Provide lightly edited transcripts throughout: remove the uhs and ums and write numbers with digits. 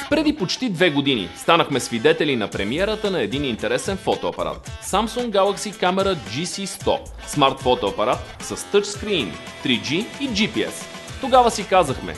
Преди почти 2 години станахме свидетели на премиерата на един интересен фотоапарат – Samsung Galaxy Camera GC100, смарт фотоапарат с тъчскрин, 3G и GPS. Тогава си казахме,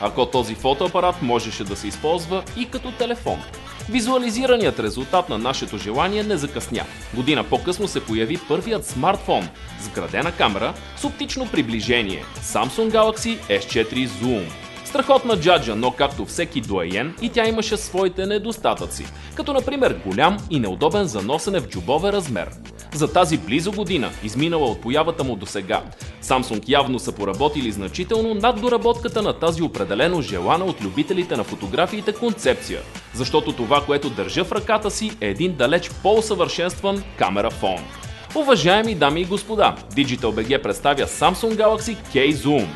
ако този фотоапарат можеше да се използва и като телефон. Визуализираният резултат на нашето желание не закъсня. Година по-късно се появи първият смартфон с вградена камера с оптично приближение – Samsung Galaxy S4 Zoom. Страхотна джаджа, но както всеки доайен, и тя имаше своите недостатъци, като например голям и неудобен за носене в джобове размер. За тази близо година, изминала от появата му до сега, Samsung явно са поработили значително над доработката на тази определено желана от любителите на фотографиите концепция, защото това, което държа в ръката си, е един далеч по-усъвършенстван камерафон. Уважаеми дами и господа, DigitalBG представя Samsung Galaxy K Zoom.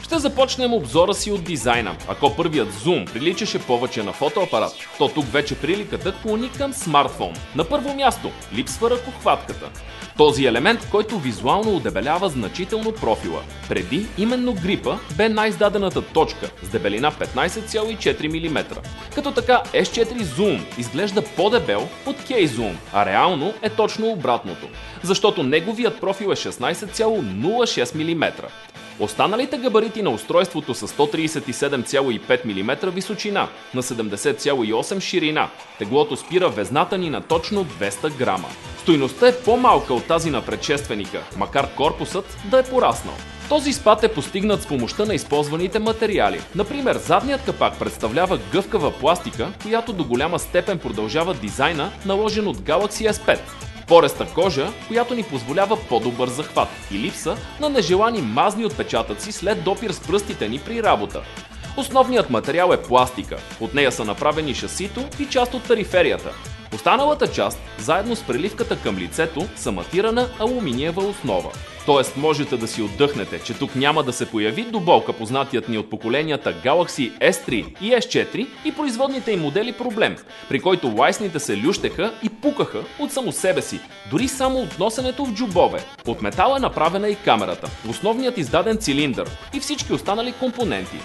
Ще започнем обзора си от дизайна. Ако първият зум приличаше повече на фотоапарат, то тук вече приликата клони към смартфон. На първо място липсва ръкохватката. Този елемент, който визуално удебелява значително профила. Преди именно грипа бе най-издадената точка с дебелина 15,4 мм. Като така S4 Zoom изглежда по-дебел от K Zoom, а реално е точно обратното, защото неговият профил е 16,06 мм. Останалите габарити на устройството са 137,5 мм височина, на 70,8 ширина. Теглото спира везната ни на точно 200 грама. Стойността е по-малка от тази на предшественика, макар корпусът да е пораснал. Този спад е постигнат с помощта на използваните материали. Например, задният капак представлява гъвкава пластика, която до голяма степен продължава дизайна, наложен от Galaxy S5. Пореста кожа, която ни позволява по-добър захват и липса на нежелани мазни отпечатъци след допир с пръстите ни при работа. Основният материал е пластика, от нея са направени шасито и част от периферията. Останалата част, заедно с преливката към лицето, са матирана алуминиева основа. Тоест можете да си отдъхнете, че тук няма да се появи до болка познатият ни от поколенията Galaxy S3 и S4 и производните им модели проблем, при който лайсните се лющеха и пукаха от само себе си, дори само от носенето в джобове. От метал е направена и камерата, основният издаден цилиндър и всички останали компоненти.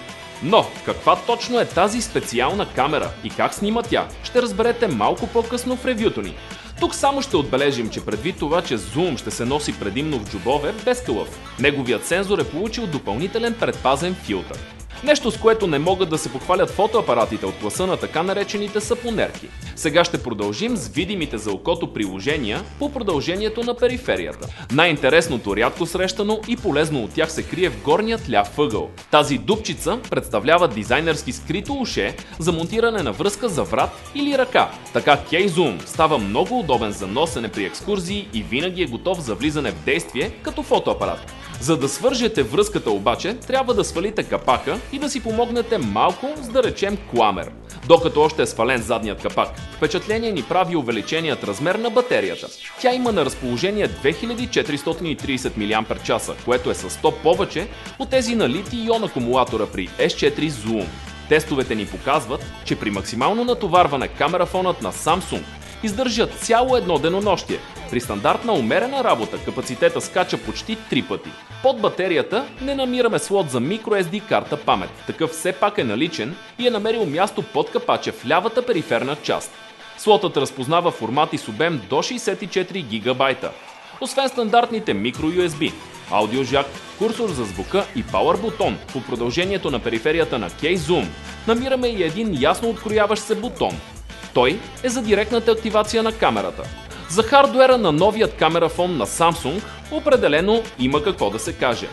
Но каква точно е тази специална камера и как снима тя, ще разберете малко по-късно в ревюто ни. Тук само ще отбележим, че предвид това, че зум ще се носи предимно в джобове без кълъв, неговият сензор е получил допълнителен предпазен филтър. Нещо, с което не могат да се похвалят фотоапаратите от класа на така наречените сапонерки. Сега ще продължим с видимите за окото приложения по продължението на периферията. Най-интересното, рядко срещано и полезно от тях се крие в горният ляв ъгъл. Тази дупчица представлява дизайнерски скрито уше за монтиране на връзка за врат или ръка. Така K Zoom става много удобен за носене при екскурзии и винаги е готов за влизане в действие като фотоапарат. За да свържете връзката обаче, трябва да свалите капака и да си помогнете малко с, да речем, кламер, докато още е свален задният капак. Впечатление ни прави увеличеният размер на батерията. Тя има на разположение 2430 мАч, което е с 100 повече от тези на литий-ион акумулатора при S4 Zoom. Тестовете ни показват, че при максимално натоварване камерафонът на Samsung издържа цяло едно денонощие. При стандартна умерена работа капацитета скача почти 3 пъти. Под батерията не намираме слот за microSD карта памет. Такъв все пак е наличен и е намерил място под капача в лявата периферна част. Слотът разпознава формати с обем до 64 ГБ. Освен стандартните microUSB, аудиожак, курсор за звука и Power бутон по продължението на периферията на K Zoom, намираме и един ясно открояващ се бутон. Той е за директната активация на камерата. За хардуера на новият камерафон на Samsung определено има какво да се каже.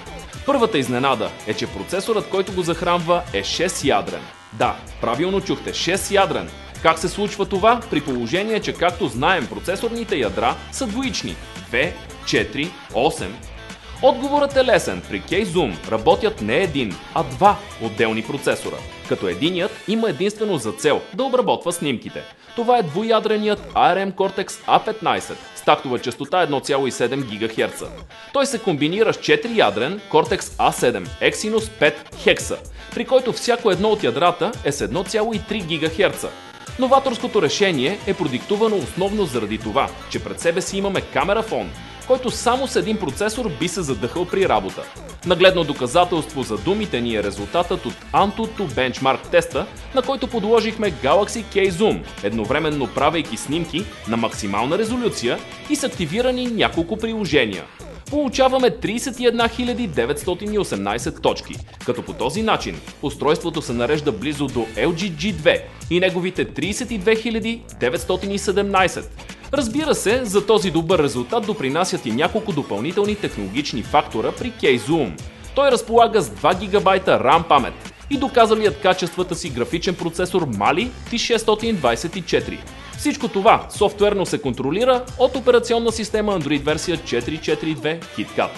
Първата изненада е, че процесорът, който го захранва, е 6-ядрен. Да, правилно чухте, 6-ядрен. Как се случва това? При положение, че както знаем, процесорните ядра са двоични – 2, 4, 8. Отговорът е лесен. При K Zoom работят не един, а два отделни процесора, като единият има единствено за цел да обработва снимките. Това е двуядреният ARM Cortex A15 с тактова честота 1,7 ГHz. Той се комбинира с 4-ядрен Cortex A7 Exynos 5 Hexa, при който всяко едно от ядрата е с 1,3 ГHz. Новаторското решение е продиктувано основно заради това, че пред себе си имаме камерафон, който само с един процесор би се задъхал при работа. Нагледно доказателство за думите ни е резултатът от AnTuTu Benchmark теста, на който подложихме Galaxy K Zoom, едновременно правейки снимки на максимална резолюция и с активирани няколко приложения. Получаваме 31 918 точки, като по този начин устройството се нарежда близо до LG G2 и неговите 32 917. Разбира се, за този добър резултат допринасят и няколко допълнителни технологични фактора при K-Zoom. Той разполага с 2 ГБ RAM памет и доказалият качествата си графичен процесор Mali T624. Всичко това софтуерно се контролира от операционна система Android версия 4.4.2 KitKat.